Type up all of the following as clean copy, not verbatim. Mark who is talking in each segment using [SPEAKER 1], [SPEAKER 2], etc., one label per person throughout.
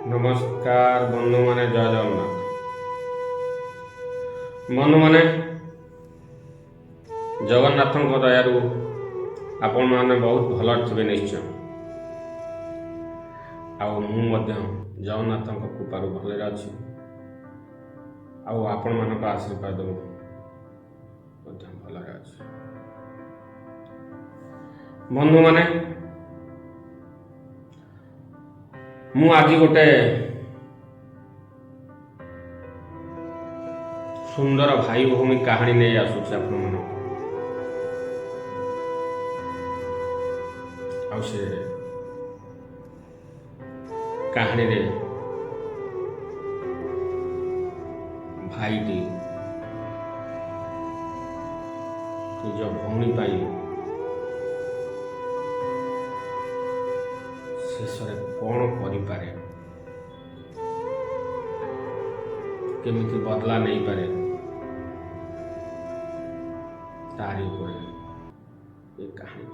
[SPEAKER 1] नमस्कार बंधु माने जय जगन्नाथ बंधु माने जगन्नाथ दयारू आपण मैंने बहुत भल थे निश्चय जगन्नाथ कृपार भल अच्छी आपण मान आशीर्वाद भल अच्छे बंधु माने मु आज गोटे सुंदर भाई भूमि कहानी नहीं आसूची से कहानी रे भाईटी निज भौणी पाई शेष कौन करें केमिति बदला नहीं पारे तारी ये कहानी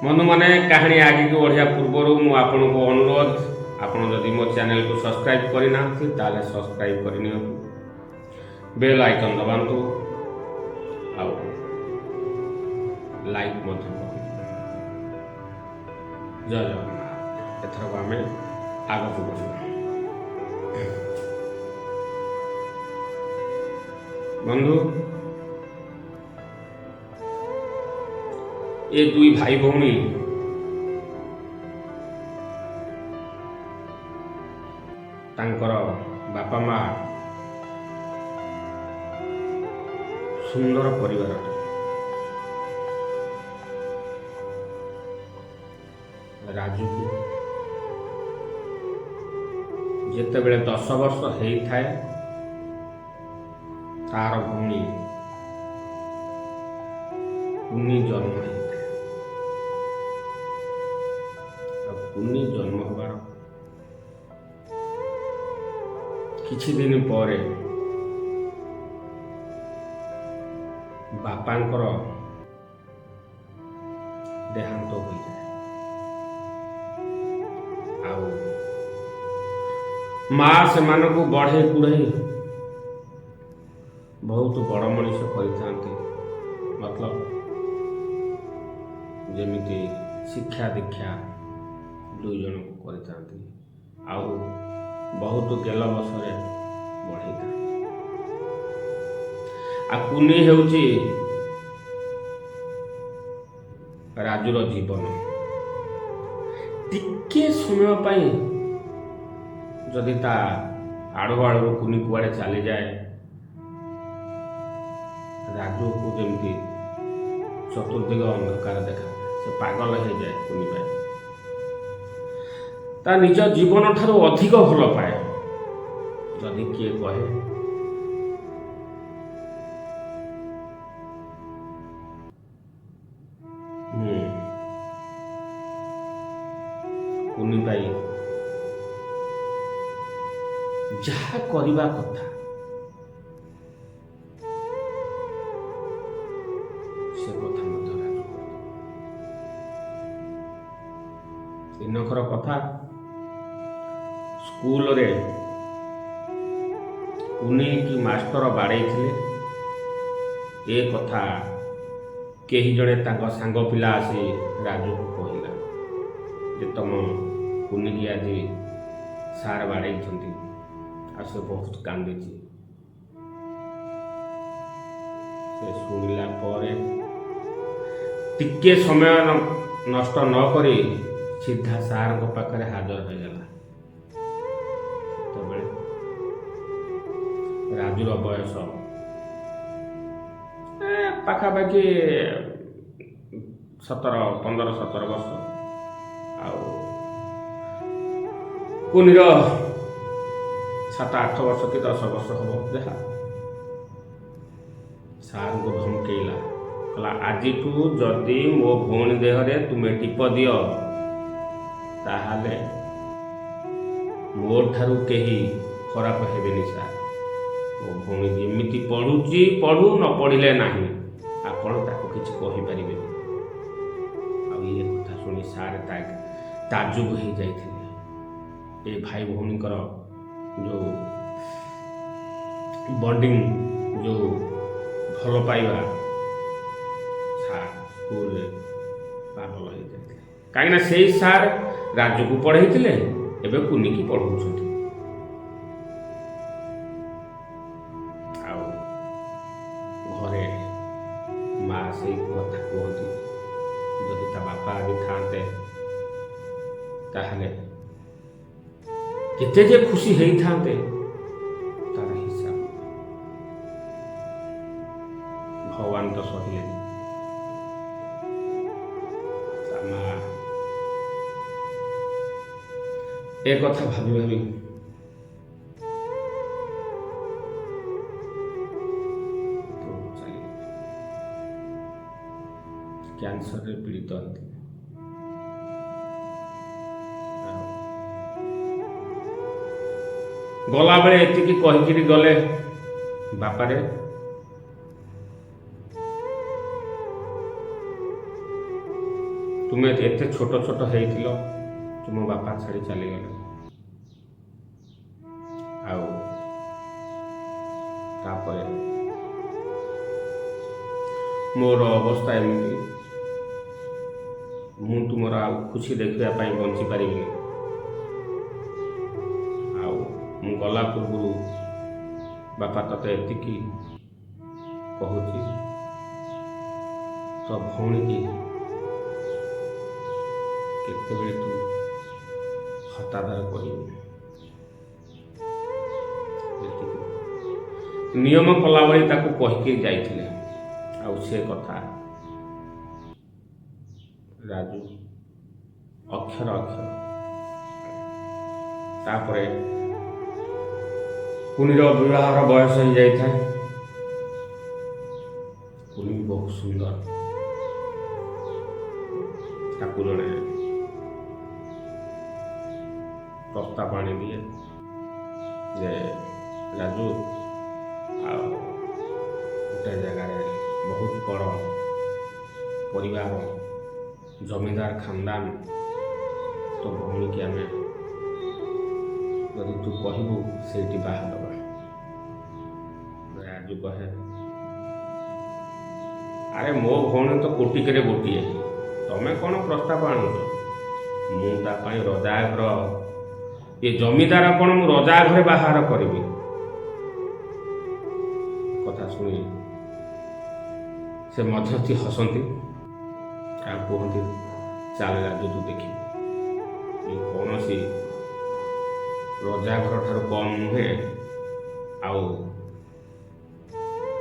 [SPEAKER 1] बंधु माने कहानी आगे की बढ़िया पूर्वर मुझे को अनुरोध आपड़ जदि मो चैनल को सब्सक्राइब करना ताले सब्सक्राइब करनी बेल आइकन दबातु आउ लाइक जय जगन्नाथ एथरक आम आग को बढ़ा बंधु ये दुई भाई भौणी तांकर बापा माँ सुंदर परिवार राजू को जिते बेले 10 वर्ष होता है तार भूमि कुनी जन्म होता है कुनी जन्म हबार किछि दिन पर बापांकर देहांत हो जाए माँ से मानक बढ़े कुढ़े बहुत बड़ मनीष करते मतलब जमीती शिक्षा दीक्षा दुई जन को करते बहुत गेल बसरे बढ़े था कुनी हेउची राजुर जीवन टिके समय पाई जदि ता आड़ू आड़ू कुनी कुआड़े चली जाए राजू को जमी चतुर्दिग अंधकार देखा से पागल हो जाए कुनी पाए ता निज जीवन ठारू अधिक भल पाए जदि किए कहे कुनी पाई जहा करबा कथा से कथा दिनकर कथा स्कूल रे कुनी की मास्टर बाड़े थे ए कथा कही जड़े तांको सांग पिला आसी राजू को कहला जे तुम कुनी की आज सार बाड़े से बहुत कांदी से शुणिला टिके समय नष्ट न करी सीधा सार को पाखरे हाजर हो गला राजूर बयस पाखापाखि 15-17 वर्ष कुनीर 7-8 वर्ष कि 10 वर्ष हम जहा सार को धमकेला कहला आज जदि मो भौणी देहरे तुम्हें टीप दियो ताहाले मो ठारू कहीं खराब हेबेनी सार मो भौणी जमीती पढ़ुची पढ़ू न पढ़िले नहीं आपण ताको किछि कहि परिबेनी आ ये कथा सुनी सार ताजुब हो जाइथिले ଏ ଭାଇ ଭଉଣୀଙ୍କର ଯେଉଁ ବଣ୍ଡିଂ, ଯେଉଁ ଭଲ ପାଇବା ସାର୍ ସ୍କୁଲରେ ପାଗଳ ହେଇଯାଇଥିଲେ। କାହିଁକିନା ସେଇ ସାର୍ ରାଜୁକୁ ପଢ଼େଇଥିଲେ, ଏବେ କୁନିକି ପଢ଼ଉଛନ୍ତି। ଆଉ ଘରେ ମା ସେଇ କଥା କୁହନ୍ତି, ଯଦି ତା ବାପା ଆଜି ଥାନ୍ତେ ତାହେଲେ କେତେ ଯେ ଖୁସି ହେଇଥାନ୍ତେ ତାର ହିସାବ। ଭଗବାନ ତ ସହିଲେନି। ତା ମା ଏ କଥା ଭାବି ଭାବି କ୍ୟାନ୍ସରରେ ପୀଡ଼ିତ ହେଇଥିଲେ। ଗଲାବେଳେ ଏତିକି କହିକିରି ଗଲେ, ବାପାରେ ତୁମେ ଏତେ ଛୋଟ ଛୋଟ ହେଇଥିଲ, ତୁମ ବାପା ଛାଡ଼ି ଚାଲିଗଲେ। ଆଉ ତାପରେ ମୋର ଅବସ୍ଥା ଏମିତି, ମୁଁ ତୁମର ଆଉ ଖୁସି ଦେଖିବା ପାଇଁ ବଞ୍ଚିପାରିବିନି। ଆଉ ମୁଁ ଗଲା ପୂର୍ବରୁ ବାପା ତତେ ଏତିକି କହୁଛି, ତୋ ଭଉଣୀକି କେତେବେଳେ ତୁ ହତାଦାର କରିବୁ। ନିୟମ କଲାଭଳି ତାକୁ କହିକି ଯାଇଥିଲେ। ଆଉ ସେ କଥା ରାଜୁ ଅକ୍ଷର ଅକ୍ଷର। ତାପରେ କୁନିର ବିବାହର ବୟସ ହେଇଯାଇଥାଏ। କୁନି ବହୁତ ସୁନ୍ଦର। ତାକୁ ଜଣେ ପ୍ରସ୍ତାବ ଆଣିଦିଏ ଯେ ରାଜୁ, ଆଉ ଗୋଟେ ଜାଗାରେ ବହୁତ ବଡ଼ ପରିବାର, ଜମିଦାର ଖାନଦାନ, ତୋ ଭଉଣୀକି ଆମେ ଯଦି ତୁ କହିବୁ ସେଇଠି ବାହା ଦେବା। ରାଜୁ କହେ, ଆରେ ମୋ ଭଉଣୀ ତ କୋଟିକରେ ଗୋଟିଏ, ତମେ କ'ଣ ପ୍ରସ୍ତାବ ଆଣୁଛ? ମୁଁ ତା ପାଇଁ ରଜାଘର, ଏ ଜମିଦାର କ'ଣ ମୁଁ ରଜାଘରେ ବାହାର କରିବି? କଥା ଶୁଣି ସେ ମଧ୍ୟସ୍ଥି ହସନ୍ତି ଆଉ କୁହନ୍ତି, ଚାଲ ରାଜୁ, ତୁ ଦେଖିବୁ ଏ କୌଣସି ରଜାଘର ଠାରୁ କମ୍ ନୁହେଁ। ଆଉ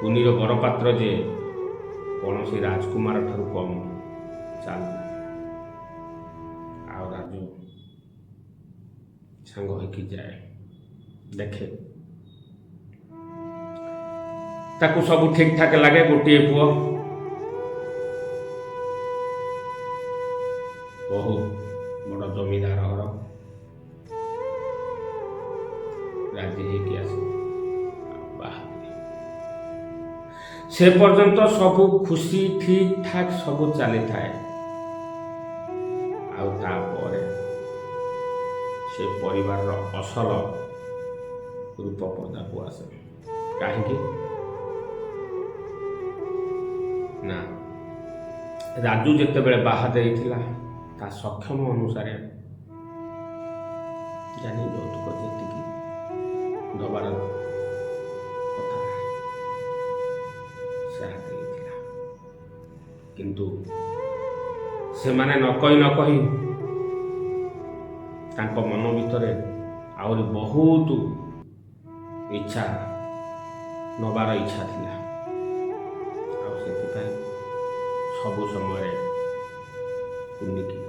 [SPEAKER 1] କୁନିର ବରପାତ୍ର ଯେ କୌଣସି ରାଜକୁମାର ଠାରୁ କମ୍ ନୁହେଁ। ଚାଲ। ଆଉ ରାଜୁ ସାଙ୍ଗ ହେଇକି ଯାଏ, ଦେଖେ ତାକୁ ସବୁ ଠିକ୍ ଠାକ୍ ଲାଗେ। ଗୋଟିଏ ପୁଅ, ବହୁତ ବଡ଼ ଜମିଦାର ଘର, ରାଜି ହେଇକି ଆସେ ବାହା। ସେ ପର୍ଯ୍ୟନ୍ତ ସବୁ ଖୁସି ଠିକ୍ ଠାକ୍ ସବୁ ଚାଲିଥାଏ। ଆଉ ତାପରେ ସେ ପରିବାରର ଅସଲ ରୂପ ପଦାକୁ ଆସେ। କାହିଁକି ନା, ରାଜୁ ଯେତେବେଳେ ବାହା ଦେଇଥିଲା ତା ସକ୍ଷମ ଅନୁସାରେ ଜାଣି ଯୌତୁକ ଯେତିକି ଦେବାର କଥା ସେ ଦେଇଥିଲା। କିନ୍ତୁ ସେମାନେ ନ କହି ତାଙ୍କ ମନ ଭିତରେ ଆହୁରି ବହୁତ ଇଚ୍ଛା, ନେବାର ଇଚ୍ଛା ଥିଲା। ଆଉ ସେଥିପାଇଁ ସବୁ ସମୟରେ କୁନିକି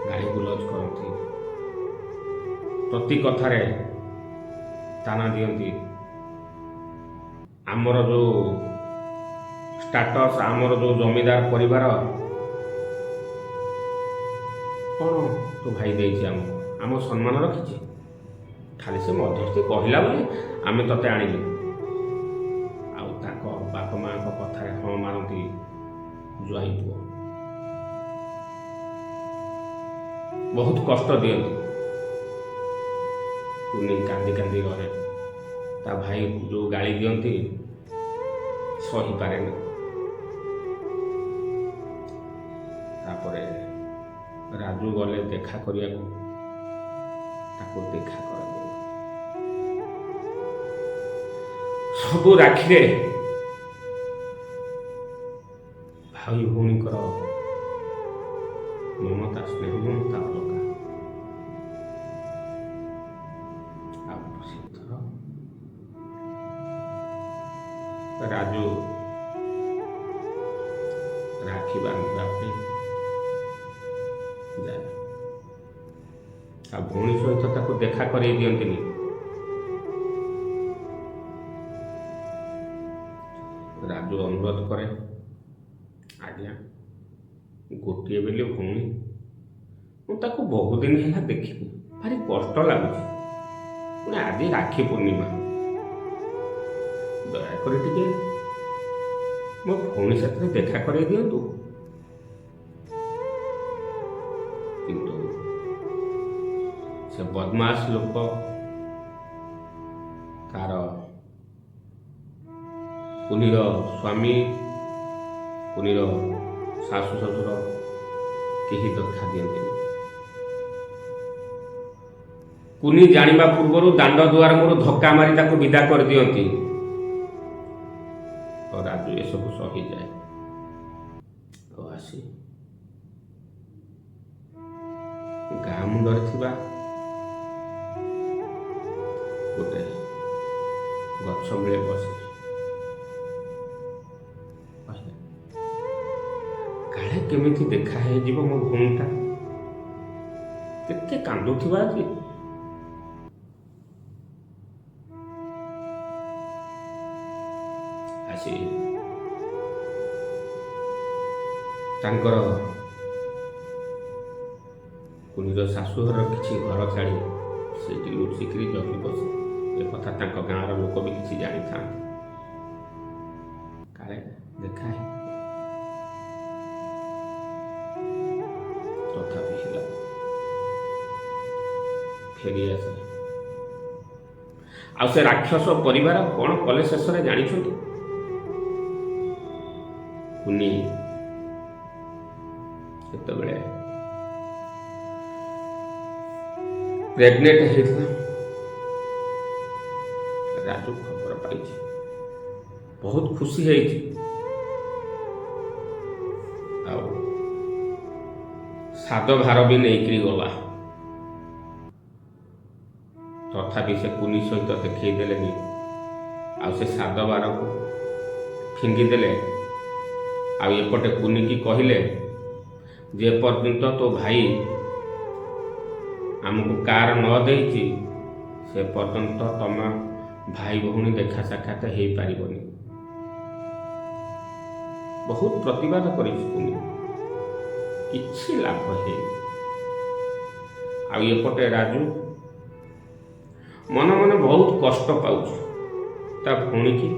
[SPEAKER 1] ଗାଳି ଗୁଲଜ କରନ୍ତି, ପ୍ରତି କଥାରେ ତାନା ଦିଅନ୍ତି। ଆମର ଯେଉଁ ଷ୍ଟାଟସ୍, ଆମର ଯେଉଁ ଜମିଦାର ପରିବାର, କ'ଣ ତୋ ଭାଇ ଦେଇଛି ଆମକୁ, ଆମ ସମ୍ମାନ ରଖିଛି? ଖାଲି ସେ ମଧ୍ୟସ୍ଥି କହିଲା ବୋଲି ଆମେ ତତେ ଆଣିଲୁ। ଆଉ ତାଙ୍କ ବାପା ମାଆଙ୍କ କଥାରେ ହଁ ମାରନ୍ତି ଜ୍ୱାଇଁ ପୁଅ। ବହୁତ କଷ୍ଟ ଦିଅନ୍ତି। କୁନି କାନ୍ଦି କାନ୍ଦି ରହେ। ତା ଭାଇ ଯେଉଁ ଗାଳି ଦିଅନ୍ତି ସହିପାରେନି। ତାପରେ ରାଜୁ ଗଲେ ଦେଖା କରିବାକୁ, ତାକୁ ଦେଖା କରାଯାଏ। ସବୁ ରାକ୍ଷୀରେ ଭାଇ ଭଉଣୀଙ୍କର ମମତା ସ୍ନେହ ମମତା ଅଲଗା। ଆଉ ସେଥର ରାଜୁ ରାକ୍ଷୀ ବାନ୍ଧିବା ପାଇଁ ଯାଏ। ଆଉ ଭଉଣୀ ସହିତ ତାକୁ ଦେଖା କରେଇ ଦିଅନ୍ତିନି। ରାଜୁ ଅନୁରୋଧ କରେ, ଆଜ୍ଞା ଗୋଟିଏ ବୋଲି ଭଉଣୀ, ମୁଁ ତାକୁ ବହୁଦିନ ହେଲା ଦେଖିନି, ଭାରି କଷ୍ଟ ଲାଗୁଛି। ପୁଣି ଆଜି ରାକ୍ଷୀ ପୂର୍ଣ୍ଣିମା, ଦୟାକରି ଟିକେ ମୋ ଭଉଣୀ ସାଥିରେ ଦେଖା କରେଇ ଦିଅନ୍ତୁ। କିନ୍ତୁ ସେ ବଦମାସ ଲୋକ ତାର କୁନିର ସ୍ୱାମୀ, କୁନିର ଶାଶୁ ଶ୍ୱଶୁର କେହି ଦେଖା ଦିଅନ୍ତିନି। କୁନି ଜାଣିବା ପୂର୍ବରୁ ଦାଣ୍ଡ ଦୁଆର ମୋର ଧକ୍କା ମାରି ତାକୁ ବିଦା କରିଦିଅନ୍ତି। ରାଜୁ ଏସବୁ ସହିଯାଏ ଓ ଆସି ଗାଁ ମୁଣ୍ଡରେ ଥିବା ଗୋଟେ ଗଛ ମୂଳେ ବସେ। କାଳେ କେମିତି ଦେଖା ହେଇଯିବ ମୋ ଭଉଣୀଟା, କେତେ କାନ୍ଦୁଥିବା ଆଜି। ଆସି ତାଙ୍କର କୁନିର ଶାଶୁଘର କିଛି ଘର ଛାଡ଼ି ସେଇଠି ଲୁଚିକିରି ଜଗି ବସେ। ଏ କଥା ତାଙ୍କ ଗାଁର ଲୋକ ବି କିଛି ଜାଣିଥାନ୍ତି। କାଳେ ଦେଖା ହେ, ତଥାପି ହେଲା ଫେରିଆସେ। ଆଉ ସେ ରାକ୍ଷସ ପରିବାର କ'ଣ କଲେ ଶେଷରେ ଜାଣିଛନ୍ତି? କୁନି ସେତେବେଳେ ପ୍ରେଗନେଣ୍ଟ ହେଇଥିଲା। ରାଜୁ ଖବର ପାଇଛି, ବହୁତ ଖୁସି ହେଇଛି। ଆଉ ସାଦ ଭାର ବି ନେଇକିରି ଗଲା। ତଥାପି ସେ କୁନି ସହିତ ଦେଖେଇ ଦେଲେନି। ଆଉ ସେ ସାଦ ଭାରକୁ ଫିଙ୍ଗିଦେଲେ। ଆଉ ଏପଟେ କୁନିକି କହିଲେ, ଯେ ପର୍ଯ୍ୟନ୍ତ ତୋ ଭାଇ ଆମକୁ କାର ନ ଦେଇଛି ସେ ପର୍ଯ୍ୟନ୍ତ ତମ ଭାଇ ଭଉଣୀ ଦେଖା ସାକ୍ଷାତ ହେଇପାରିବନି। ବହୁତ ପ୍ରତିବାଦ କରିଛି କୁନି, କିଛି ଲାଭ ହେଇନି। ଆଉ ଏପଟେ ରାଜୁ ମନେ ମନେ ବହୁତ କଷ୍ଟ ପାଉଛି। ତା ଭଉଣୀକି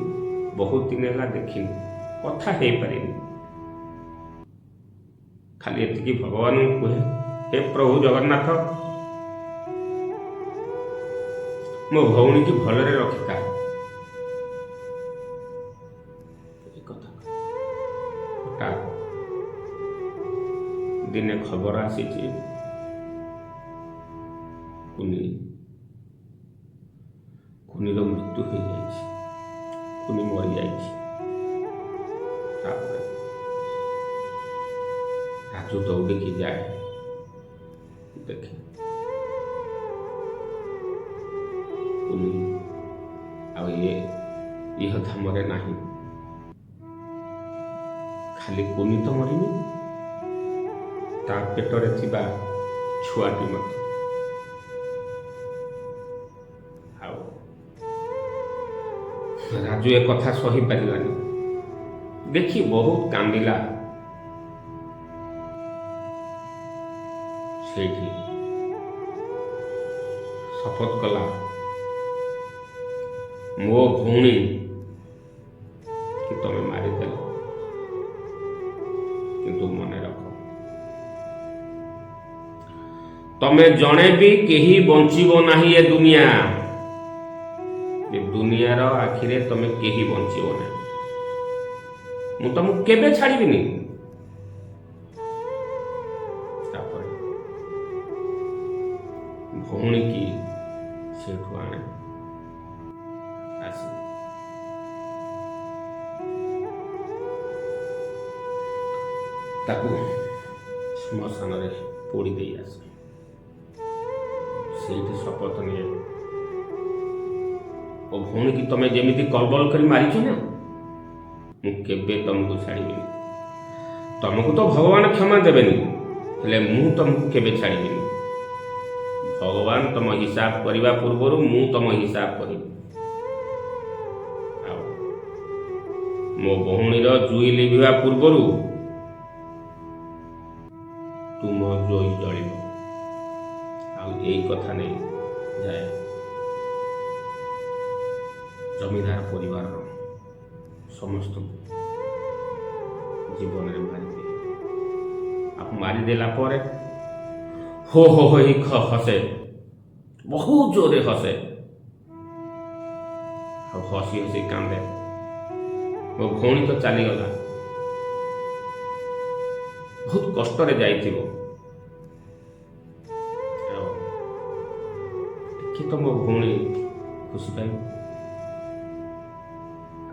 [SPEAKER 1] ବହୁତ ଦିନ ହେଲା ଦେଖିନି, କଥା ହେଇପାରିନି। ଖାଲି ଏତିକି ଭଗବାନଙ୍କୁ କୁହେ, ହେ ପ୍ରଭୁ ଜଗନ୍ନାଥ, ମୋ ଭଉଣୀକି ଭଲରେ ରଖିଥା। ହଠାତ୍ ଦିନେ ଖବର ଆସିଛି କୁନିର ମୃତ୍ୟୁ ହେଇଯାଇଛି, କୁନି ମରିଯାଇଛି। ତାପରେ ରାଜୁ ଦୌଡ଼ିକି ଯାଏ, ଦେଖେ କୁନି ଆଉ ଇହ ଧାମରେ ନାହିଁ। ଖାଲି କୁନି ତ ମରିନି, ତା ପେଟରେ ଥିବା ଛୁଆଟି ମଧ୍ୟ। ଆଉ ରାଜୁ ଏ କଥା ସହିପାରିଲାନି, ଦେଖି ବହୁତ କାନ୍ଦିଲା। ସେଇଠି ଶପଥ କଲା, ମୋ ଭଉଣୀ କି ତମେ ମାରିଦେଲ, କିନ୍ତୁ ମନେ ରଖ ତମେ ଜଣେ ବି କେହି ବଞ୍ଚିବ ନାହିଁ ଏ ଦୁନିଆର ଆଖିରେ ତମେ କେହି ବଞ୍ଚିବ ନାହିଁ। ମୁଁ ତମକୁ କେବେ ଛାଡ଼ିବିନି। ତାପରେ ଭଉଣୀ କି ସେଠୁ ଆଣେ ଆସି ତାକୁ ଶ୍ମଶାନରେ ପୋଡ଼ି ଦେଇ ଆସେ। ସେଇଠି ଶପଥ ନିଏ, ଓ ଭଉଣୀ କି ତମେ ଯେମିତି କଲବଲ କରି ମାରିଛ ନା, ମୁଁ କେବେ ତମକୁ ଛାଡ଼ିବିନି। ତମକୁ ତ ଭଗବାନ କ୍ଷମା ଦେବେନି, ହେଲେ ମୁଁ ତମକୁ କେବେ ଛାଡ଼ିବିନି। ଭଗବାନ ତମ ହିସାବ କରିବା ପୂର୍ବରୁ ମୁଁ ତମ ହିସାବ କରିବି। ଆଉ ମୋ ଭଉଣୀର ଜୁଇ ଲିଭିବା ପୂର୍ବରୁ ତୁମ ଜୁଇ ଜଳିବ। ଆଉ ଏଇ କଥା ନେଇ ଯାଏ ଜମିଦାର ପରିବାରର ସମସ୍ତଙ୍କୁ ଜୀବନରେ ମାରିଦିଏ। ଆଉ ମାରିଦେଲା ପରେ ହୋ ହୋ ହୋଇ ହସେ, ବହୁତ ଜୋରରେ ହସେ, ଆଉ ହସି ହସି କାନ୍ଦେ। ମୋ ଭଉଣୀ ତ ଚାଲିଗଲା, ବହୁତ କଷ୍ଟରେ ଯାଇଥିବ। ଆଉ ଟିକେ ତ ମୋ ଭଉଣୀ ଖୁସି ପାଇବ।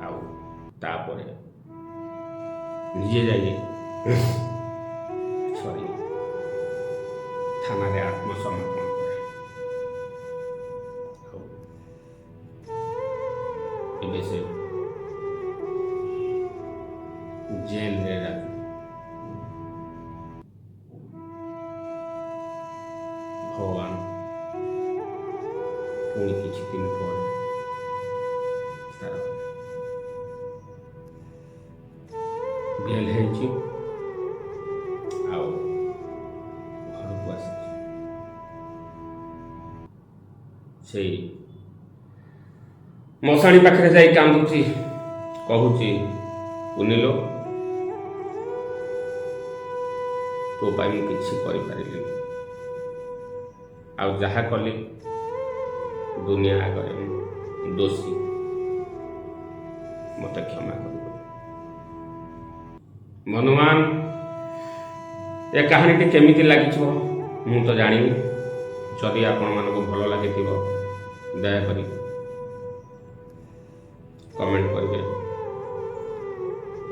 [SPEAKER 1] ଆଉ ତାପରେ ନିଜେ ଯାଇ ଥାନାରେ ଆତ୍ମସମର୍ପଣ କରେ। ଆଉ ଏବେ ସେ ଜେଲରେ ଭଗବାନ ପୁଣି କିଛି ଦିନ ପରେ ତାର ବେଲ ହେଇଛି, ଆଉ ଘରକୁ ଆସିଛି। ସେଇ ମଶାଣି ପାଖରେ ଯାଇ କାନ୍ଦୁଛି, କହୁଛି, କୁନିଲୋ, ତୋ ପାଇଁ ମୁଁ କିଛି କରିପାରିଲିନି। ଆଉ ଯାହା କଲି ଦୁନିଆ ଆଗରେ ମୁଁ ଦୋଷୀ, ମୋତେ କ୍ଷମା କରିବ। ବନ୍ଧୁମାନ, ଏ କାହାଣୀଟି କେମିତି ଲାଗିଥିବ ମୁଁ ତ ଜାଣିନି। ଯଦି ଆପଣମାନଙ୍କୁ ଭଲ ଲାଗିଥିବ ଦୟାକରି କମେଣ୍ଟ କରିବେ,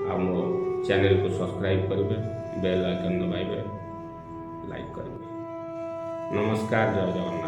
[SPEAKER 1] ଆଉ ମୋ ଚ୍ୟାନେଲକୁ ସବସ୍କ୍ରାଇବ୍ କରିବେ, ବେଲ୍ ଆଇକନ୍ ଦବାଇବେ, ଲାଇକ୍ କରିବେ। ନମସ୍କାର, ଜୟ ଜଗନ୍ନାଥ।